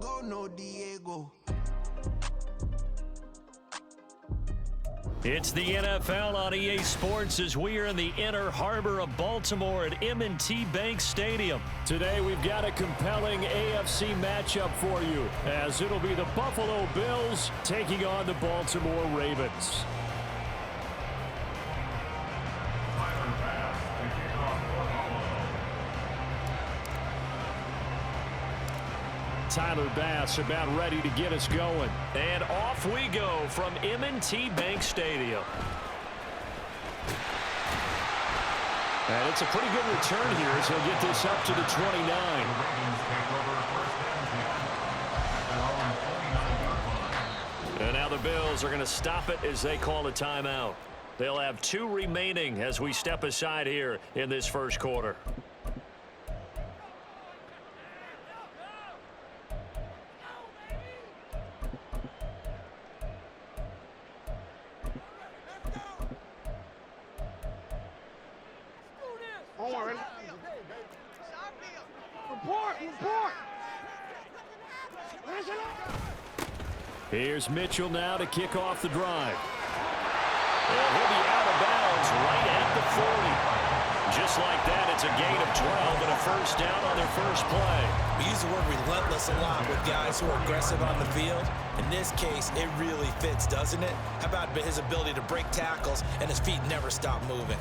go, no Diego. It's the NFL on EA Sports as we are in the inner harbor of Baltimore at M&T Bank Stadium. Today we've got a compelling AFC matchup for you as it'll be the Buffalo Bills taking on the Baltimore Ravens. Tyler Bass about ready to get us going. And off we go from M&T Bank Stadium. And it's a pretty good return here as he'll get this up to the 29. And now the Bills are going to stop it as they call a timeout. They'll have 2 remaining as we step aside here in this first quarter. Here's Mitchell now to kick off the drive. And he'll be out of bounds right at the 40. Just like that, it's a gain of 12 and a first down on their first play. We use the word relentless a lot with guys who are aggressive on the field. In this case, it really fits, doesn't it? How about his ability to break tackles and his feet never stop moving?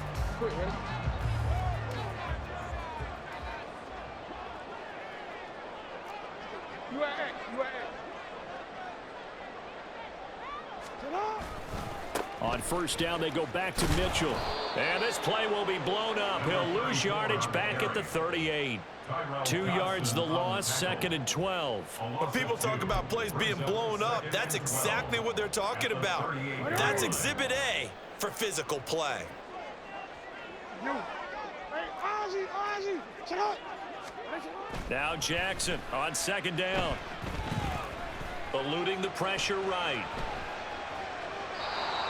On first down, they go back to Mitchell. And this play will be blown up. He'll lose yardage back at the 38. 2 yards the loss, 2nd and 12. When people talk about plays being blown up, that's exactly what they're talking about. That's Exhibit A for physical play. Now Jackson on 2nd down. Eluding the pressure right.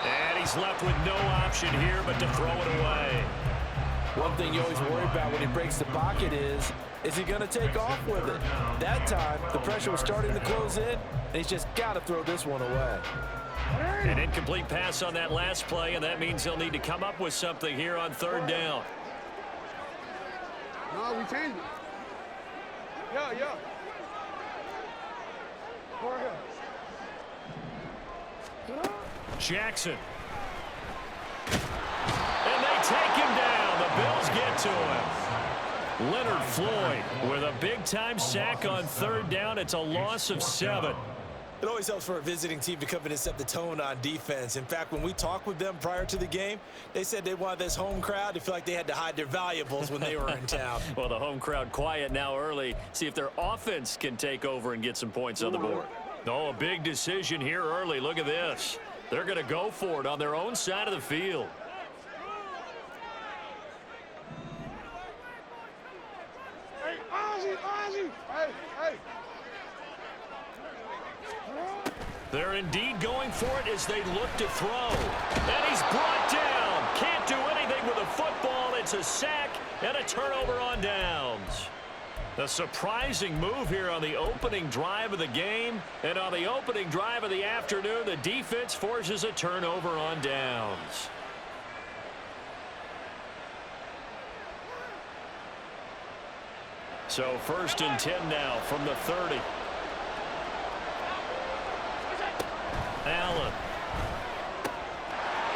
And he's left with no option here but to throw it away. One thing you always worry about when he breaks the pocket is he going to take off with it? That time, the pressure was starting to close in, and he's just got to throw this one away. An incomplete pass on that last play, and that means they'll need to come up with something here on 3rd down. No, we changed it. Yeah. Go ahead. Jackson. And they take him down. The Bills get to him. Leonard Floyd with a big-time sack on 3rd down. It's a loss of 7. It always helps for a visiting team to come in and set the tone on defense. In fact, when we talked with them prior to the game, they said they wanted this home crowd to feel like they had to hide their valuables when they were in town. Well, the home crowd quiet now early. See if their offense can take over and get some points on the board. Oh, a big decision here early. Look at this. They're going to go for it on their own side of the field. Hey, Ozzie. Hey. They're indeed going for it as they look to throw. And he's brought down. Can't do anything with a football. It's a sack and a turnover on downs. A surprising move here on the opening drive of the game. And on the opening drive of the afternoon, the defense forces a turnover on downs. So 1st and 10 now from the 30. Allen.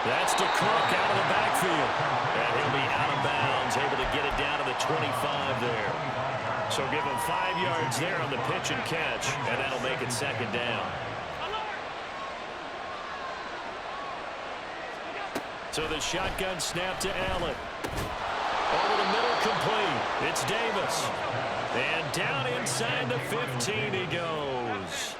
That's to Cook out of the backfield. And he'll be out of bounds, able to get it down to the 25 there. So give him 5 yards there on the pitch and catch, and that'll make it 2nd down. So the shotgun snap to Allen. Over the middle, complete. It's Davis. And down inside the 15 he goes.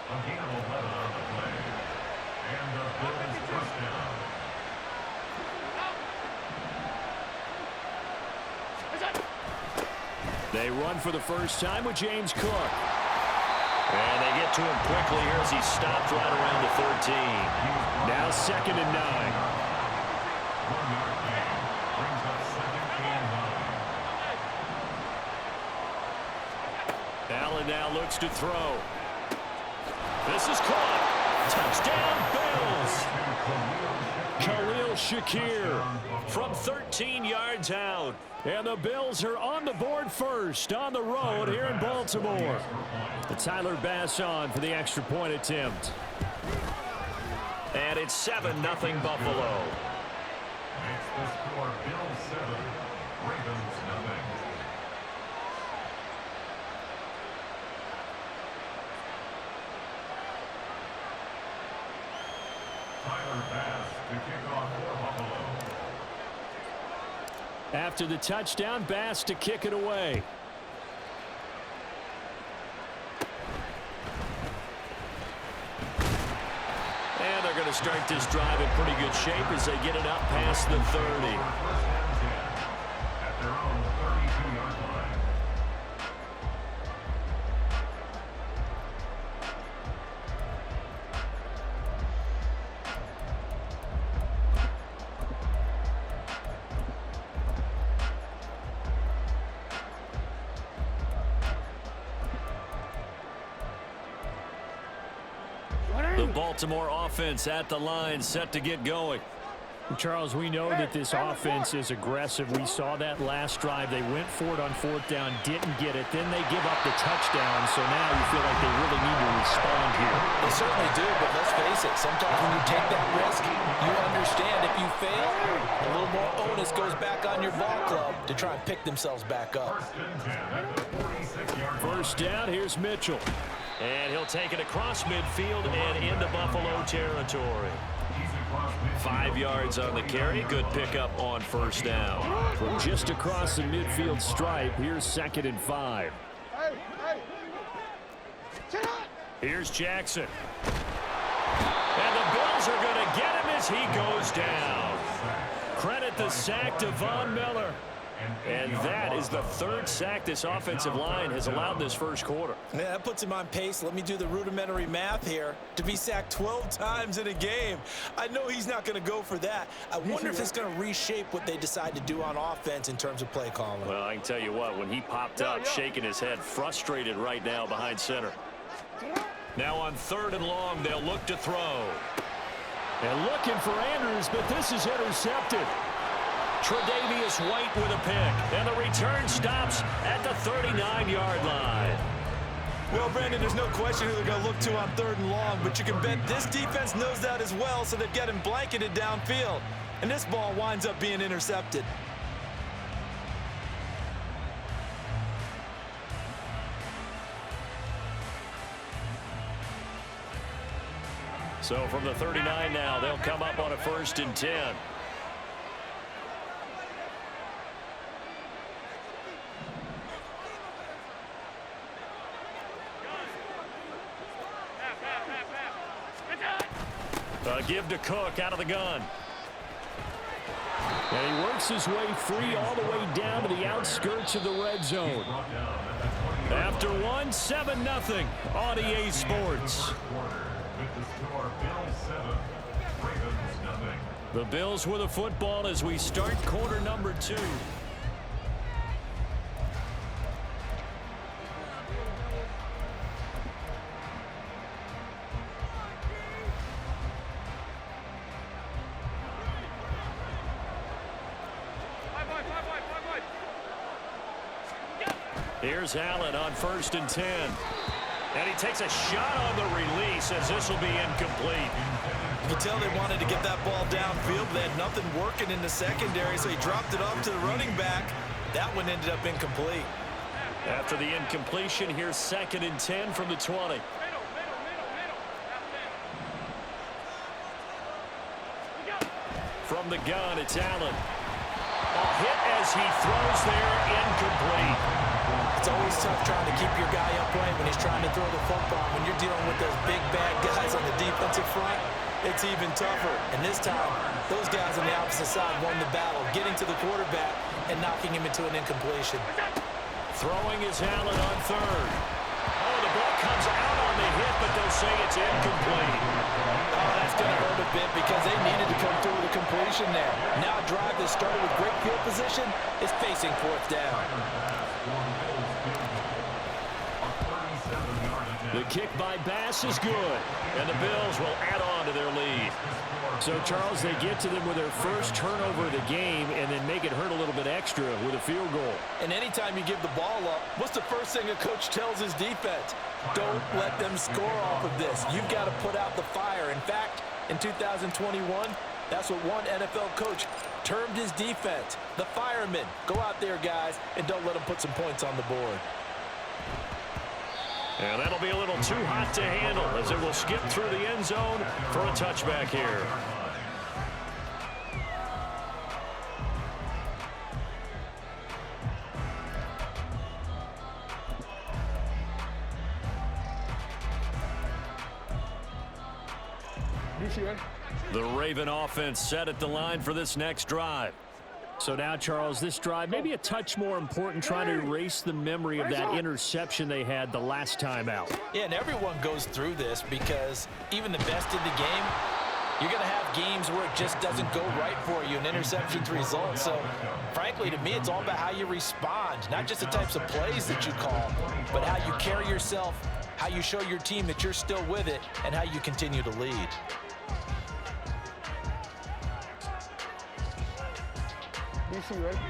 They run for the first time with James Cook. And they get to him quickly here as he stopped right around the 13. Now 2nd and 9. Allen now looks to throw. This is caught. Touchdown, Bills. Khalil Shakir From 13 yards out. And the Bills are on the board first on the road here in Baltimore. Tyler Bass on for the extra point attempt. And it's 7-0 Buffalo. Makes the score Bills 7, Ravens nothing. Tyler Bass to kick off for Buffalo. After the touchdown, Bass to kick it away. And they're going to start this drive in pretty good shape as they get it up past the 30. At their own 32-yard line. The Baltimore offense at the line, set to get going. Charles, we know that this offense is aggressive. We saw that last drive. They went for it on fourth down, didn't get it. Then they give up the touchdown, so now you feel like they really need to respond here. They certainly do, but let's face it, sometimes when you take that risk, you understand if you fail, a little more onus goes back on your ball club to try and pick themselves back up. First down, here's Mitchell. And he'll take it across midfield and into Buffalo territory. 5 yards on the carry. Good pickup on first down. From just across the midfield stripe, here's 2nd and 5. Hey, hey. Sit up. Here's Jackson. And the Bills are going to get him as he goes down. Credit the sack to Von Miller. And that is the 3rd sack this offensive line has allowed this first quarter. Yeah, that puts him on pace. Let me do the rudimentary math here. To be sacked 12 times in a game, I know he's not going to go for that. I wonder if it's going to reshape what they decide to do on offense in terms of play calling. Well, I can tell you what, when he popped up, shaking his head, frustrated right now behind center. Now on 3rd and long, they'll look to throw. And looking for Andrews, but this is intercepted. Tre'Davious White with a pick, and the return stops at the 39-yard line. Well, Brandon, there's no question who they're going to look to on 3rd and long, but you can bet this defense knows that as well, so they've got him blanketed downfield. And this ball winds up being intercepted. So from the 39 now, they'll come up on a 1st and 10. Give to Cook out of the gun. And he works his way free all the way down to the outskirts of the red zone. After 7-0 on EA Sports. The Bills with the football as we start quarter number 2. Here's Allen on 1st and 10. And he takes a shot on the release as this will be incomplete. You can tell they wanted to get that ball downfield. They had nothing working in the secondary, so he dropped it off to the running back. That one ended up incomplete. After the incompletion, here's 2nd and 10 from the 20. From the gun, it's Allen. A hit as he throws there, incomplete. It's always tough trying to keep your guy upright when he's trying to throw the football. When you're dealing with those big, bad guys on the defensive front, it's even tougher. And this time, those guys on the opposite side won the battle, getting to the quarterback and knocking him into an incompletion. Throwing is Allen on 3rd. Oh, the ball comes out on the hit, but they'll say it's incomplete. Oh, that's going to hurt a bit because they needed to come through with a completion there. Now a drive that started with great field position is facing 4th down. The kick by Bass is good, and the Bills will add on to their lead. So, Charles, they get to them with their first turnover of the game and then make it hurt a little bit extra with a field goal. And anytime you give the ball up, what's the first thing a coach tells his defense? Don't let them score off of this. You've got to put out the fire. In fact, in 2021, that's what one NFL coach termed his defense, the firemen. Go out there, guys, and don't let them put some points on the board. And that'll be a little too hot to handle as it will skip through the end zone for a touchback here. The Raven offense set at the line for this next drive. So now, Charles, this drive maybe a touch more important, trying to erase the memory of that interception they had the last time out. Yeah, and everyone goes through this because even the best in the game, you're going to have games where it just doesn't go right for you, and interceptions result. So, frankly, to me, it's all about how you respond, not just the types of plays that you call, but how you carry yourself, how you show your team that you're still with it, and how you continue to lead.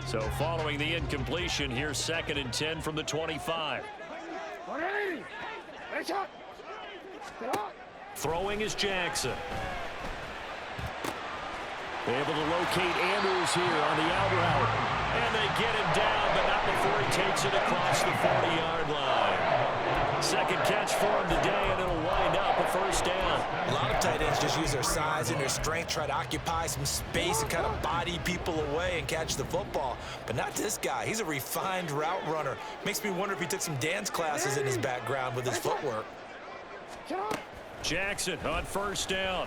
So following the incompletion, here's 2nd and 10 from the 25. Throwing is Jackson. Able to locate Andrews here on the out route. And they get him down, but not before he takes it across the 40-yard line. Second catch for him today, and it'll wind up a first down. A lot of tight ends just use their size and their strength, try to occupy some space and kind of body people away and catch the football. But not this guy. He's a refined route runner. Makes me wonder if he took some dance classes in his background with his footwork. Jackson on first down.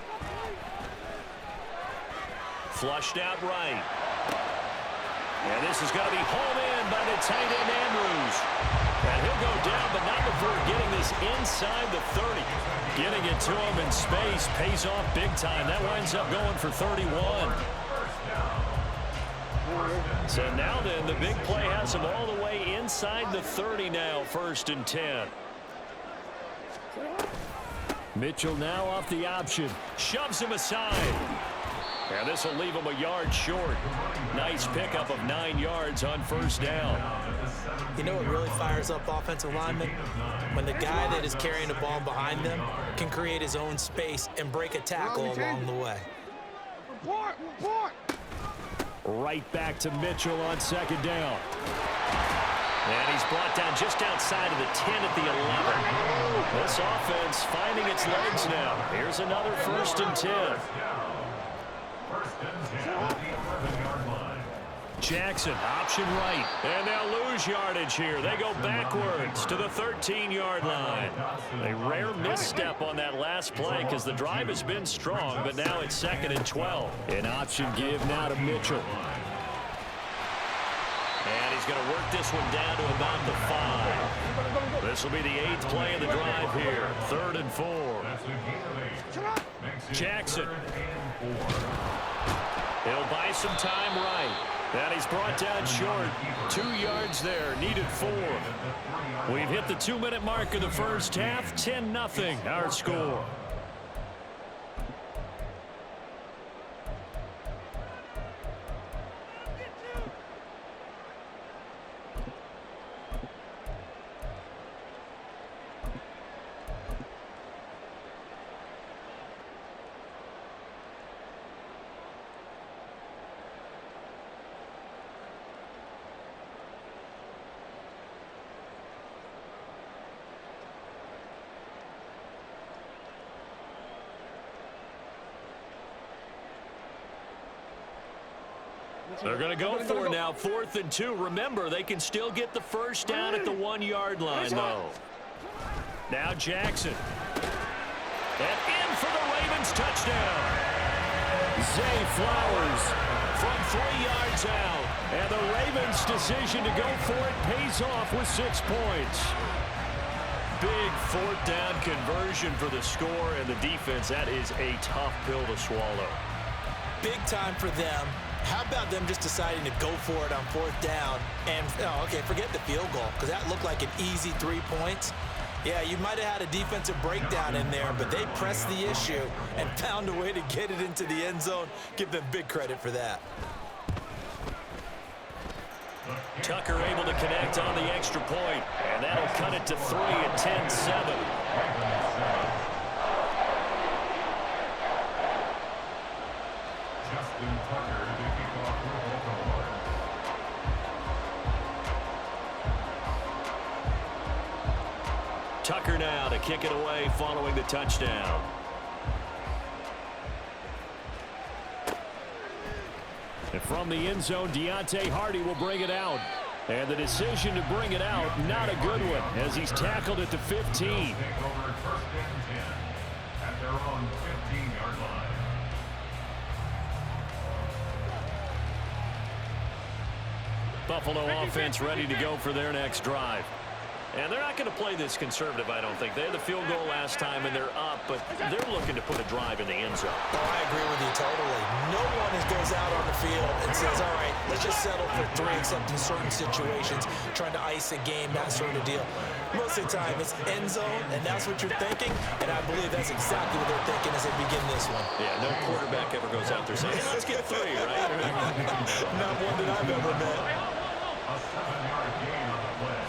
Flushed out right. And this is going to be hauled in by the tight end Andrews. And he'll go down, but not before getting this inside the 30. Getting it to him in space pays off big time. That winds up going for 31. So now then, the big play has him all the way inside the 30 now, 1st and 10. Mitchell now off the option. Shoves him aside. And this will leave him a yard short. Nice pickup of 9 yards on first down. You know what really fires up offensive linemen? When the guy that is carrying the ball behind them can create his own space and break a tackle along the way. Right back to Mitchell on 2nd down. And he's brought down just outside of the 10 at the 11. This offense finding its legs now. Here's another 1st and 10. Jackson, option right. And they'll lose yardage here. They go backwards to the 13-yard line. A rare misstep on that last play because the drive has been strong, but now it's 2nd and 12. An option give now to Mitchell. And he's going to work this one down to about the 5. This will be the 8th play of the drive here. 3rd and 4. Jackson. He'll buy some time right. And he's brought down short. 2 yards there, needed 4. We've hit the 2-minute mark of the first half. 10-0 our score. They're going to go for it now, 4th and 2. Remember, they can still get the first down at the 1-yard line, though. Now Jackson. And in for the Ravens touchdown. Zay Flowers from 3 yards out. And the Ravens' decision to go for it pays off with 6 points. Big 4th down conversion for the score, and the defense, that is a tough pill to swallow. Big time for them. How about them just deciding to go for it on 4th down and, okay, forget the field goal because that looked like an easy 3 points. Yeah, you might have had a defensive breakdown in there, but they pressed the issue and found a way to get it into the end zone. Give them big credit for that. Tucker able to connect on the extra point, and that'll cut it to 3 at 10-7. Justin Tucker to kick off for Baltimore. Tucker now to kick it away following the touchdown. And from the end zone, Deontay Hardy will bring it out. And the decision to bring it out, not a good one, as he's tackled at the 15. Take over first and 10 at their own 15-yard line. Buffalo offense ready to go for their next drive. And they're not going to play this conservative, I don't think. They had the field goal last time, and they're up, but they're looking to put a drive in the end zone. Oh, I agree with you totally. No one goes out on the field and says, all right, let's just settle for 3, except in certain situations, trying to ice a game, that sort of deal. Most of the time, it's end zone, and that's what you're thinking, and I believe that's exactly what they're thinking as they begin this one. Yeah, no quarterback ever goes out there saying, hey, let's get 3, right? Not one that I've ever met. A 7-yard gain on the play.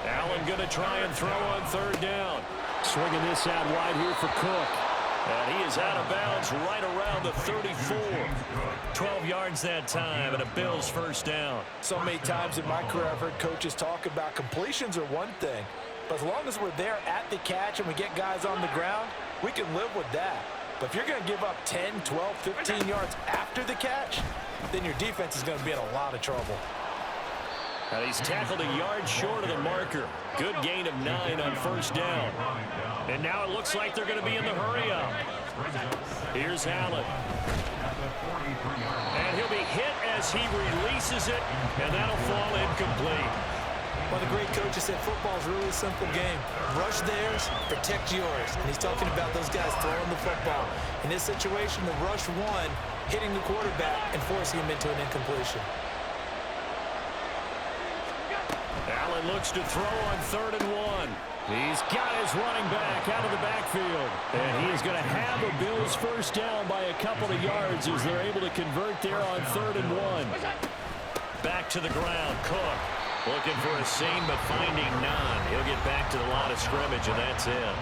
Allen going to try and throw on third down. Swinging this out wide here for Cook. And he is out of bounds right around the 34. 12 yards that time, and a Bills first down. So many times in my career, I've heard coaches talk about completions are one thing, but as long as we're there at the catch and we get guys on the ground, we can live with that. But if you're going to give up 10, 12, 15 yards after the catch, then your defense is going to be in a lot of trouble. And he's tackled a yard short of the marker. Good gain of 9 on first down. And now it looks like they're going to be in the hurry-up. Here's Allen. And he'll be hit as he releases it, and that'll fall incomplete. One of the great coaches said football's really a simple game. Rush theirs, protect yours. And he's talking about those guys throwing the football. In this situation, the rush one, hitting the quarterback and forcing him into an incompletion. Allen looks to throw on 3rd and 1. He's got his running back out of the backfield. And he's going to have a Bills first down by a couple of yards as they're able to convert there on 3rd and 1. Back to the ground, Cook. Looking for a seam, but finding none. He'll get back to the line of scrimmage, and that's it.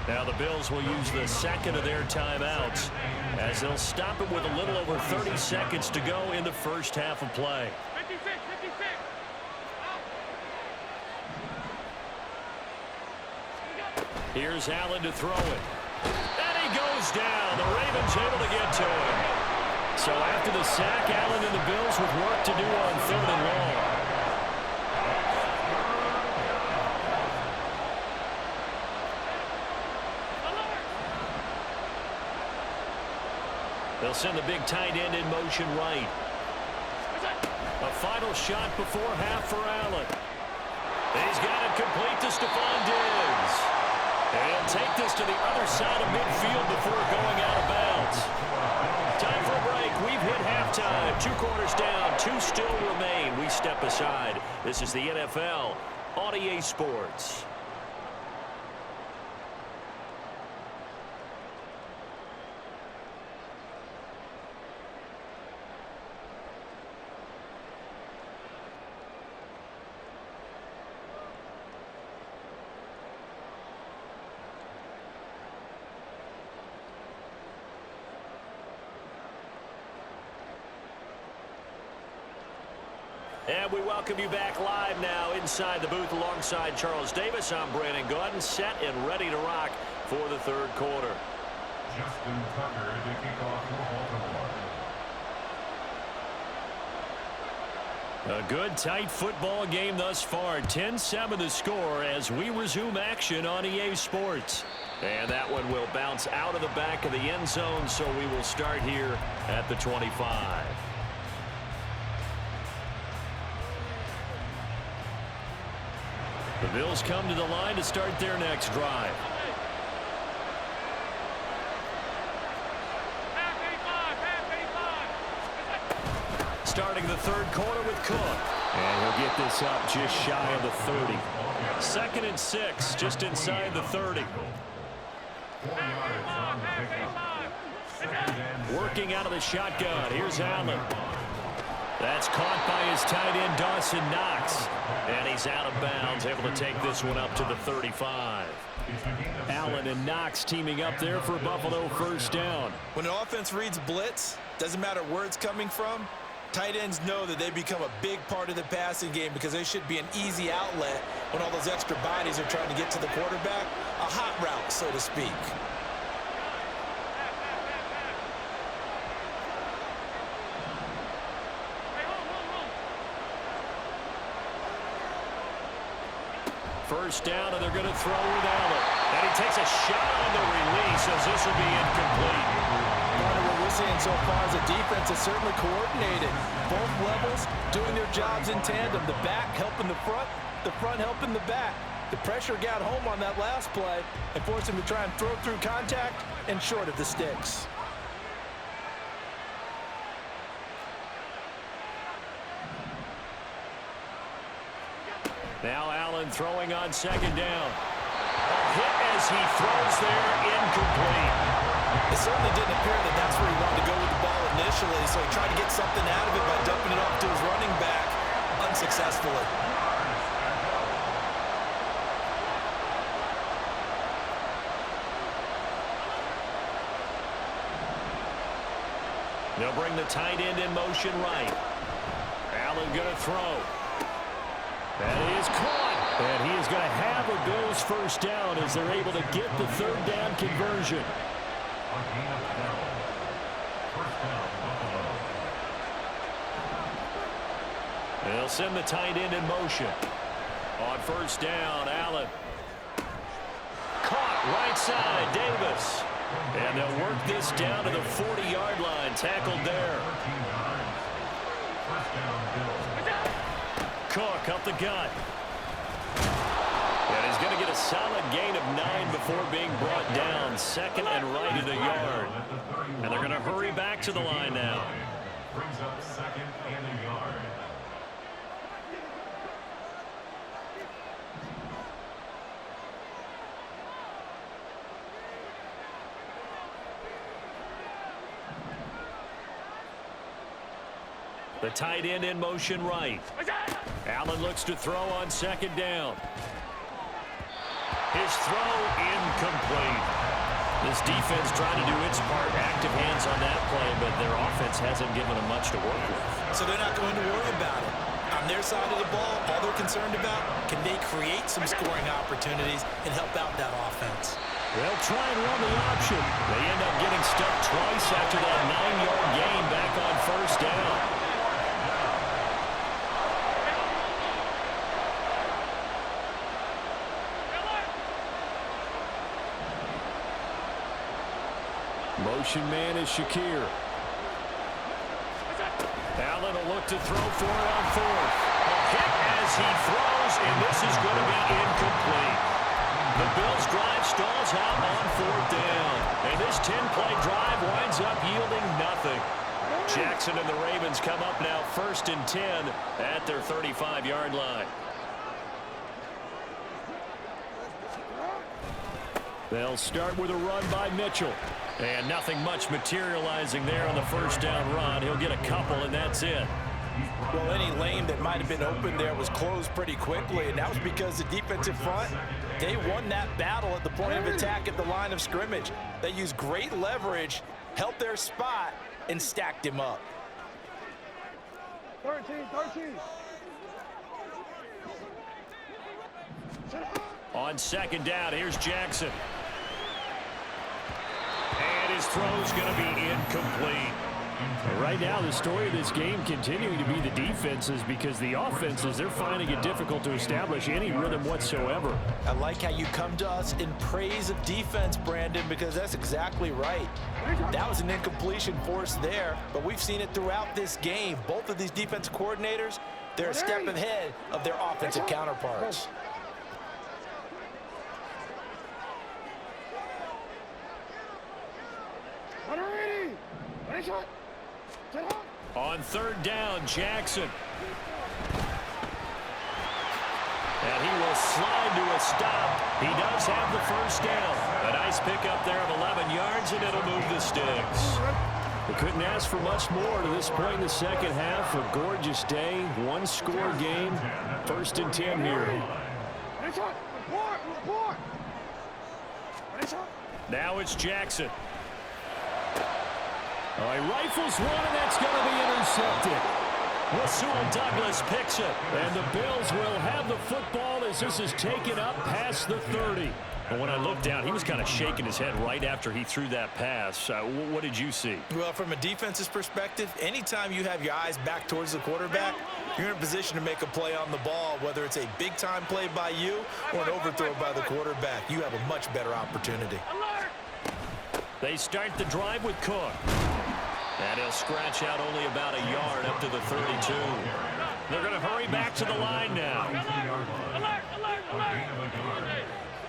Now the Bills will use the second of their timeouts as they'll stop it with a little over 30 seconds to go in the first half of play. 56. Here's Allen to throw it. And he goes down. The Ravens able to get to him. So after the sack, Allen and the Bills with work to do on 3rd and long. They'll send the big tight end in motion right. A final shot before half for Allen. He's got it complete to Stephon Diggs. And take this to the other side of midfield before going out of bounds. Time for a break. We've hit halftime. 2 quarters down. 2 still remain. We step aside. This is the NFL on EA Sports. And we welcome you back live now inside the booth alongside Charles Davis. I'm Brandon Gordon, set and ready to rock for the 3rd quarter. Justin Tucker to kick off for Baltimore. A good, tight football game thus far. 10-7 the score as we resume action on EA Sports. And that one will bounce out of the back of the end zone, so we will start here at the 25. The Bills come to the line to start their next drive. Starting the 3rd quarter with Cook. And he'll get this up just shy of the 30. 2nd and 6, just inside the 30. 4 yards on the pickup. Working out of the shotgun. Here's Allen. That's caught by his tight end, Dawson Knox. And he's out of bounds, able to take this one up to the 35. Allen and Knox teaming up there for Buffalo first down. When an offense reads blitz, doesn't matter where it's coming from, tight ends know that they become a big part of the passing game because they should be an easy outlet when all those extra bodies are trying to get to the quarterback. A hot route, so to speak. First down, and they're going to throw with Allen. And he takes a shot on the release as this will be incomplete. Part of what we're seeing so far is the defense is certainly coordinated. Both levels doing their jobs in tandem. The back helping the front helping the back. The pressure got home on that last play and forced him to try and throw through contact and short of the sticks. Now Allen throwing on 2nd down. A hit as he throws there, incomplete. It certainly didn't appear that that's where he wanted to go with the ball initially, so he tried to get something out of it by dumping it off to his running back unsuccessfully. They'll bring the tight end in motion right. Allen going to throw. That is caught. And he is going to have a Bills first down as they're able to get the 3rd down conversion. They'll send the tight end in motion. On 1st down, Allen. Caught right side, Davis. And they'll work this down to the 40-yard line. Tackled there. Cook up the gut. And he's going to get a solid gain of 9 before being brought down. 2nd and right at a yard. And they're going to hurry back to the line now. Brings up 2nd and a yard. The tight end in motion right. Allen looks to throw on 2nd down. His throw incomplete. This defense trying to do its part. Active hands on that play, but their offense hasn't given them much to work with. So they're not going to worry about it. On their side of the ball, all they're concerned about, can they create some scoring opportunities and help out that offense? They'll try and run the option. They end up getting stuck twice after that 9-yard gain back on 1st down. Motion man is Shakir. Allen will look to throw for it on 4th. A hit as he throws, and this is going to be incomplete. The Bills' drive stalls out on 4th down. And this 10-play drive winds up yielding nothing. Jackson and the Ravens come up now 1st and 10 at their 35-yard line. They'll start with a run by Mitchell. And nothing much materializing there on the 1st down run. He'll get a couple, and that's it. Well, any lane that might have been open there was closed pretty quickly, and that was because the defensive front, they won that battle at the point of attack at the line of scrimmage. They used great leverage, held their spot, and stacked him up. 13. On 2nd down, here's Jackson. And his throw's going to be incomplete. Right now, the story of this game continuing to be the defenses, because the offenses, they're finding it difficult to establish any rhythm whatsoever. I like how you come to us in praise of defense, Brandon, because that's exactly right. That was an incompletion forced there, but we've seen it throughout this game. Both of these defense coordinators, they're a step ahead of their offensive counterparts. On 3rd down, Jackson. And he will slide to a stop. He does have the first down. A nice pickup there of 11 yards, and it'll move the sticks. They couldn't ask for much more to this point in the second half. A gorgeous day, one-score game, 1st and 10 here. Now it's Jackson. Oh, he rifles one, and that's going to be intercepted. Rasul Douglas picks it. And the Bills will have the football as this is taken up past the 30. And when I looked down, he was kind of shaking his head right after he threw that pass. What did you see? Well, from a defense's perspective, anytime you have your eyes back towards the quarterback, you're in a position to make a play on the ball, whether it's a big-time play by you or an overthrow by the quarterback. You have a much better opportunity. They start the drive with Cook. And he'll scratch out only about a yard up to the 32. They're going to hurry back to the line now.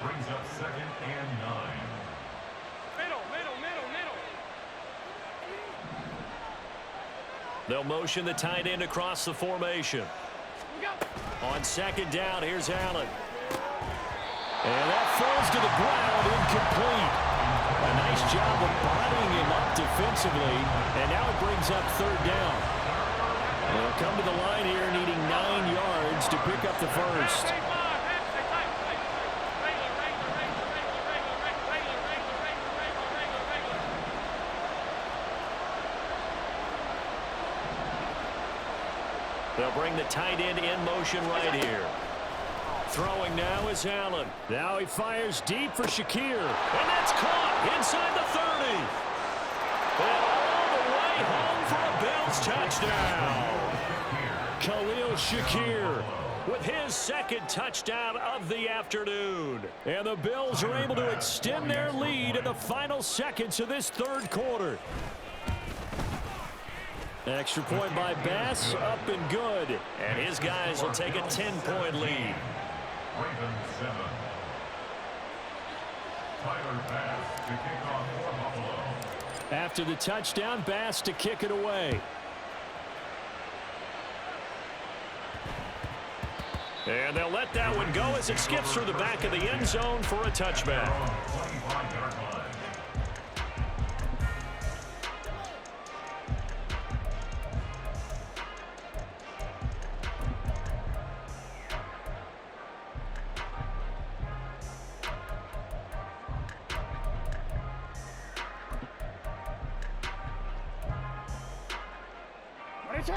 Brings up 2nd and 9. Middle. They'll motion the tight end across the formation. On 2nd down, here's Allen. And that falls to the ground, incomplete. A nice job of bodying him up defensively, and now it brings up 3rd down. They'll come to the line here needing 9 yards to pick up the first. They'll bring the tight end in motion right here. Throwing now is Allen. Now he fires deep for Shakir. And that's caught inside the 30. And all the way home for a Bills touchdown. Khalil Shakir with his 2nd touchdown of the afternoon. And the Bills are able to extend their lead in the final seconds of this 3rd quarter. Extra point by Bass, up and good. And his guys will take a 10-point lead. Ravens 7. Tyler Bass to kick off for Buffalo. After the touchdown, Bass to kick it away. And they'll let that one go as it skips through the back of the end zone for a touchback. On 25-yard line.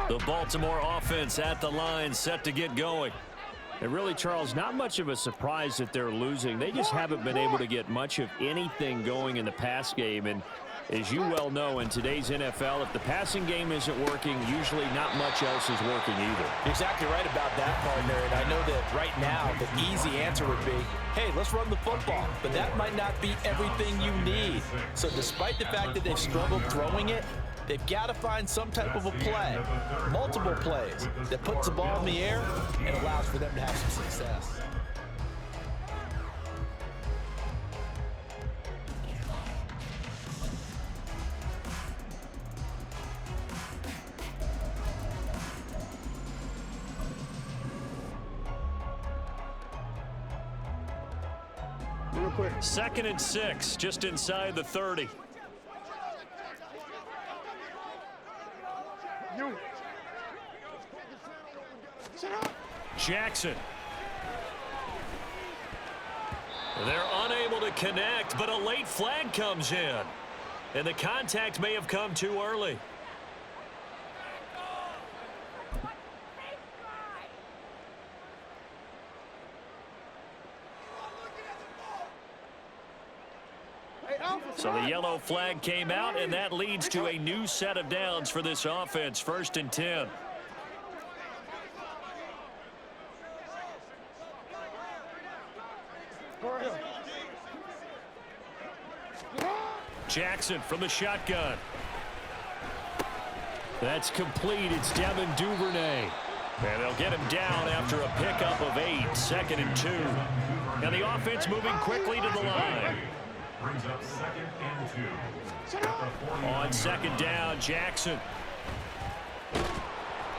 The Baltimore offense at the line, set to get going. And really, Charles, not much of a surprise that they're losing. They just haven't been able to get much of anything going in the pass game. And as you well know, in today's NFL, if the passing game isn't working, usually not much else is working either. Exactly right about that, partner. And I know that right now the easy answer would be, hey, let's run the football. But that might not be everything you need. So despite the fact that they've struggled throwing it, they've got to find some type of a play, multiple plays, that puts the ball in the air and allows for them to have some success. Real quick. 2nd and 6, just inside the 30. Jackson. They're unable to connect, but a late flag comes in. And the contact may have come too early. So the yellow flag came out, and that leads to a new set of downs for this offense. 1st and 10. Jackson from the shotgun. That's complete. It's Devin Duvernay. And they'll get him down after a pickup of 8. 2nd and 2. And the offense moving quickly to the line. Brings up 2nd and 2. On 2nd down, Jackson.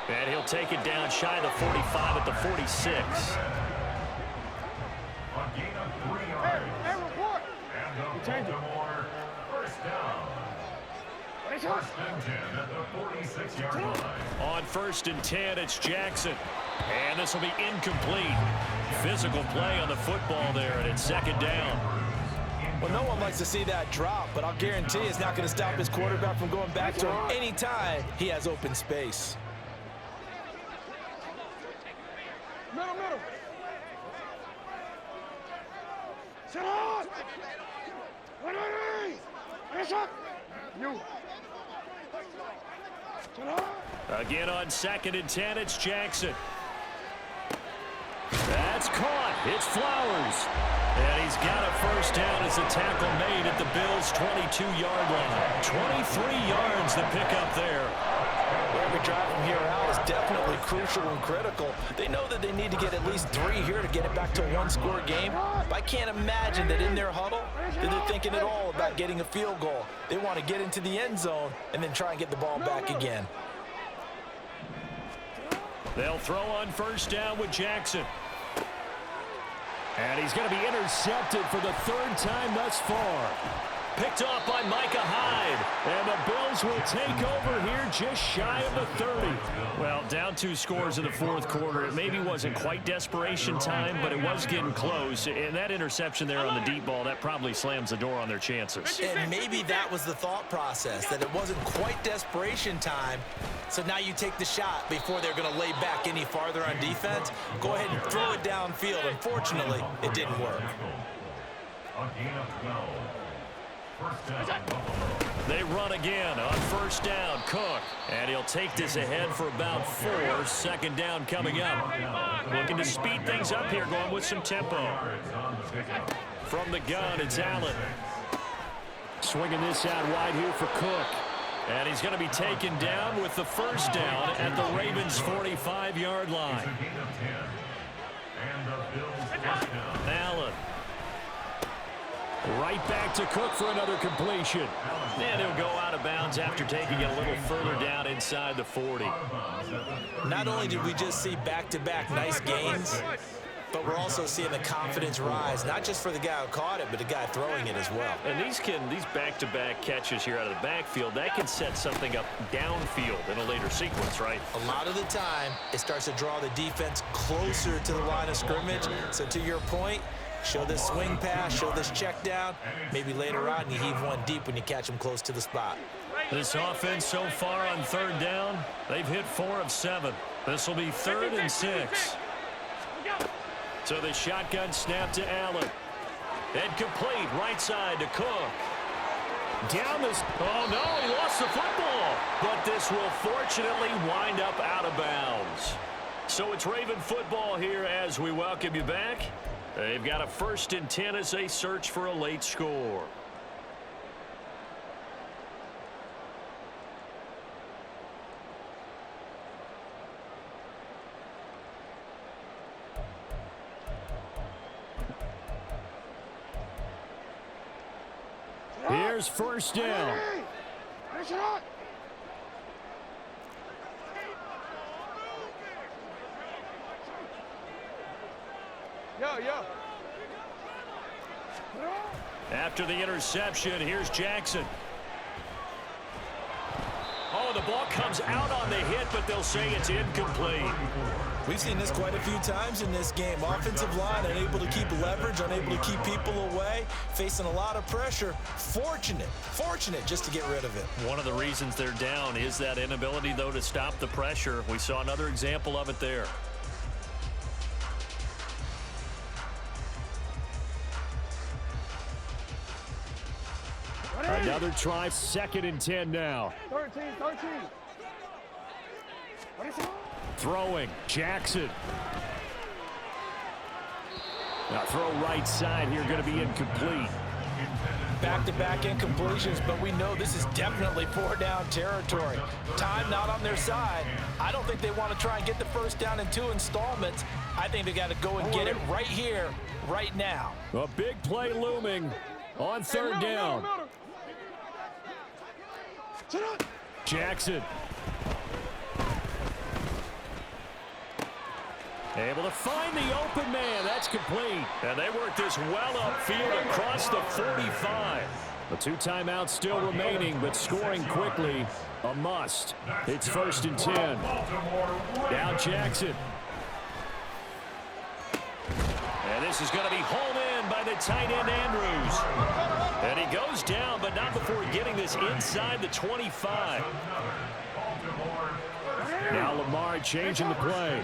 And he'll take it down shy of the 45 at the 46. Baltimore, first down. First and 10 at the 46-yard line. On first and 10, it's Jackson. And this will be incomplete. Physical play on the football there, and it's second down. Well, no one likes to see that drop, but I'll guarantee it's not going to stop his quarterback from going back to him anytime he has open space. Middle. Sit on! You. Sit on! Again on second and 10, it's Jackson. That's caught. It's Flowers. And he's got a first down as a tackle made at the Bills' 22-yard line. 23 yards to pick up there. Every drive from here out is definitely crucial and critical. They know that they need to get at least 3 here to get it back to a one-score game. But I can't imagine that in their huddle that they're thinking at all about getting a field goal. They want to get into the end zone and then try and get the ball back again. They'll throw on first down with Jackson. And he's going to be intercepted for the third time thus far. Picked off by Micah Hyde. And the Bills will take over here just shy of the 30. Well, down 2 scores in the fourth quarter. It maybe wasn't quite desperation time, but it was getting close. And that interception there on the deep ball, that probably slams the door on their chances. And maybe that was the thought process, that it wasn't quite desperation time. So now you take the shot before they're going to lay back any farther on defense. Go ahead and throw it downfield. Unfortunately, it didn't work. They run again on first down. Cook. And he'll take this ahead for about 4. Second down coming up. Looking to speed things up here, going with some tempo. From the gun, it's Allen. Swinging this out wide here for Cook. And he's going to be taken down with the first down at the Ravens' 45-yard line. Allen. Right back to Cook for another completion. And he'll go out of bounds after taking it a little further down inside the 40. Not only did we just see back-to-back nice gains, but we're also seeing the confidence rise, not just for the guy who caught it, but the guy throwing it as well. And these back-to-back catches here out of the backfield, that can set something up downfield in a later sequence, right? A lot of the time, it starts to draw the defense closer to the line of scrimmage. So to your point, show this swing pass, show this check down. Maybe later on you heave one deep when you catch them close to the spot. This offense so far on third down, they've hit 4 of 7. This will be 3rd and 6. So the shotgun snap to Allen. And complete right side to Cook. Down this. Oh, no, he lost the football. But this will fortunately wind up out of bounds. So it's Raven football here as we welcome you back. They've got a 1st and 10 as they search for a late score. Here's first down. Yo. After the interception, here's Jackson. Oh, the ball comes out on the hit, but they'll say it's incomplete. We've seen this quite a few times in this game. Offensive line unable to keep leverage, unable to keep people away, facing a lot of pressure. Fortunate just to get rid of it. One of the reasons they're down is that inability, though, to stop the pressure. We saw another example of it there. Another try, 2nd and 10 now. 13. What is it? Throwing, Jackson. Now throw right side here, going to be incomplete. Back-to-back incompletions, but we know this is definitely 4-down territory. Time not on their side. I don't think they want to try and get the first down in 2 installments. I think they got to go and get it right here, right now. A big play looming on 3rd down. Jackson. Able to find the open man. That's complete. And they work this well upfield across the 45. The 2 timeouts still remaining, but scoring quickly, a must. It's 1st and 10. Now Jackson. And this is going to be hauled in by the tight end Andrews. And he goes down, but not before getting this inside the 25. Now Lamar changing the play.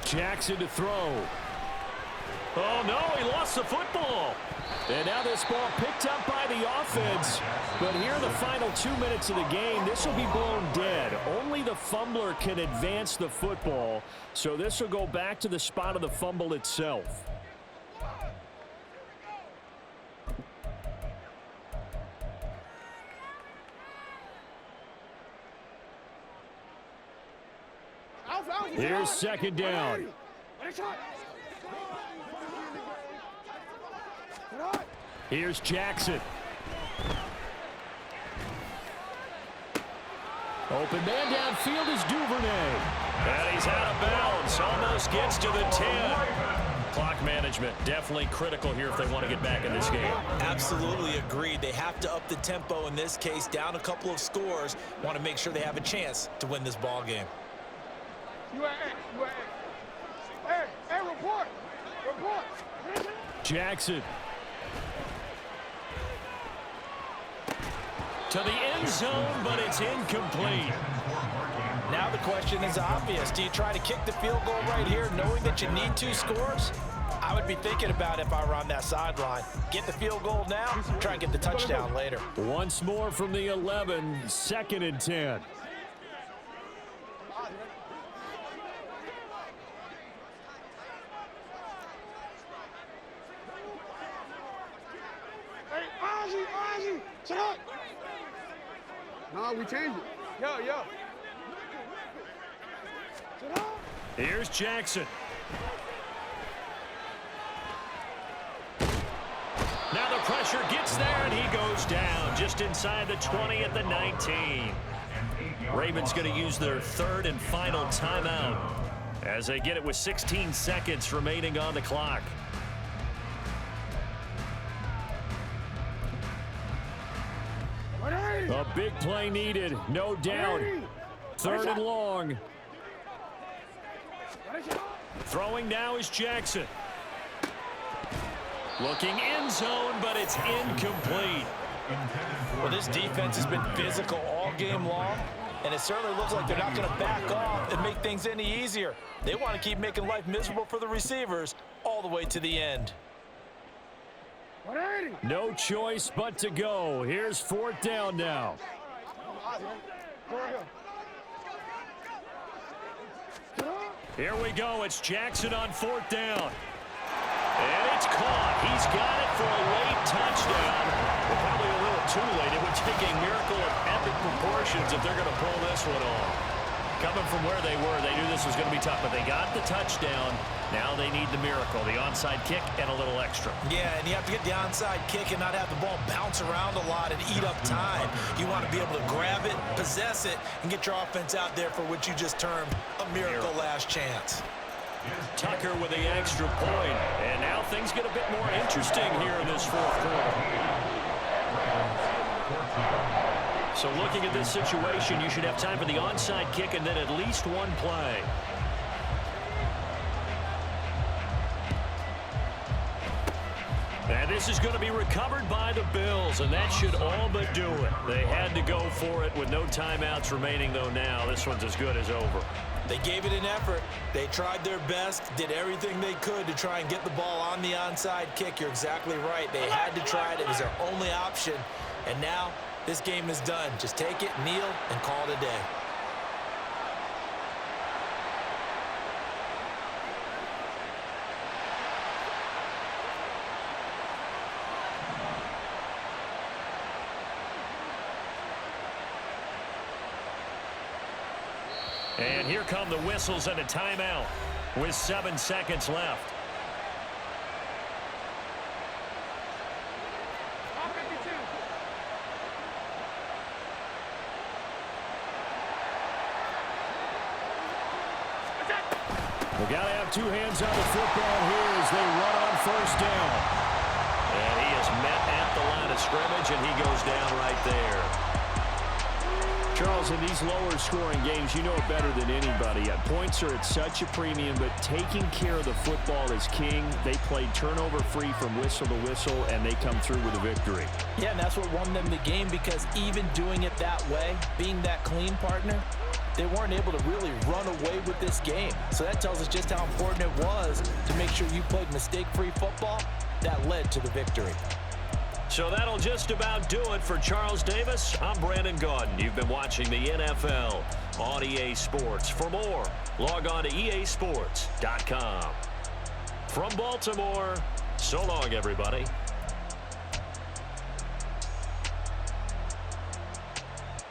Jackson to throw. Oh, no, he lost the football. And now this ball picked up by the offense. But here in the final 2 minutes of the game, this will be blown dead. Only the fumbler can advance the football. So this will go back to the spot of the fumble itself. Here's 2nd down. Here's Jackson. Open man downfield is Duvernay. And he's out of bounds. Almost gets to the 10. Clock management definitely critical here if they want to get back in this game. Absolutely agreed. They have to up the tempo in this case, down a couple of scores. Want to make sure they have a chance to win this ball game. Hey, report. Jackson. To the end zone, but it's incomplete. Now the question is obvious. Do you try to kick the field goal right here knowing that you need 2 scores? I would be thinking about it if I were on that sideline. Get the field goal now, try and get the touchdown later. Once more from the 11, 2nd and 10. Ozzy, shut up. No, we changed it. Yo. Shut up. Here's Jackson. Now the pressure gets there, and he goes down just inside the 20 at the 19. Ravens going to use their 3rd and final timeout as they get it with 16 seconds remaining on the clock. A big play needed, no doubt. 3rd and long. Throwing now is Jackson. Looking end zone, but it's incomplete. Well, this defense has been physical all game long, and it certainly looks like they're not going to back off and make things any easier. They want to keep making life miserable for the receivers all the way to the end. No choice but to go. Here's 4th down now. Here we go. It's Jackson on 4th down. And it's caught. He's got it for a late touchdown. But probably a little too late. It would take a miracle of epic proportions if they're going to pull this one off. Coming from where they were, they knew this was going to be tough, but they got the touchdown. Now they need the miracle, the onside kick and a little extra. Yeah, and you have to get the onside kick and not have the ball bounce around a lot and eat up time. You want to be able to grab it, possess it, and get your offense out there for what you just termed a miracle last chance. Tucker with the extra point, and now things get a bit more interesting here in this 4th quarter. So looking at this situation, you should have time for the onside kick and then at least one play. And this is going to be recovered by the Bills, and that should all but do it. They had to go for it with no timeouts remaining, though now this one's as good as over. They gave it an effort. They tried their best, did everything they could to try and get the ball on the onside kick. You're exactly right. They had to try it. It was their only option. And now this game is done. Just take it, kneel, and call it a day. And here come the whistles and a timeout with 7 seconds left. We got to have 2 hands on the football here as they run on first down. And he is met at the line of scrimmage, and he goes down right there. Charles, in these lower scoring games, you know it better than anybody. Points are at such a premium, but taking care of the football is king. They played turnover free from whistle to whistle, and they come through with a victory. Yeah, and that's what won them the game, because even doing it that way, being that clean partner, they weren't able to really run away with this game. So that tells us just how important it was to make sure you played mistake-free football. That led to the victory. So that'll just about do it for Charles Davis. I'm Brandon Gaudin. You've been watching the NFL on EA Sports. For more, log on to easports.com. From Baltimore, so long, everybody.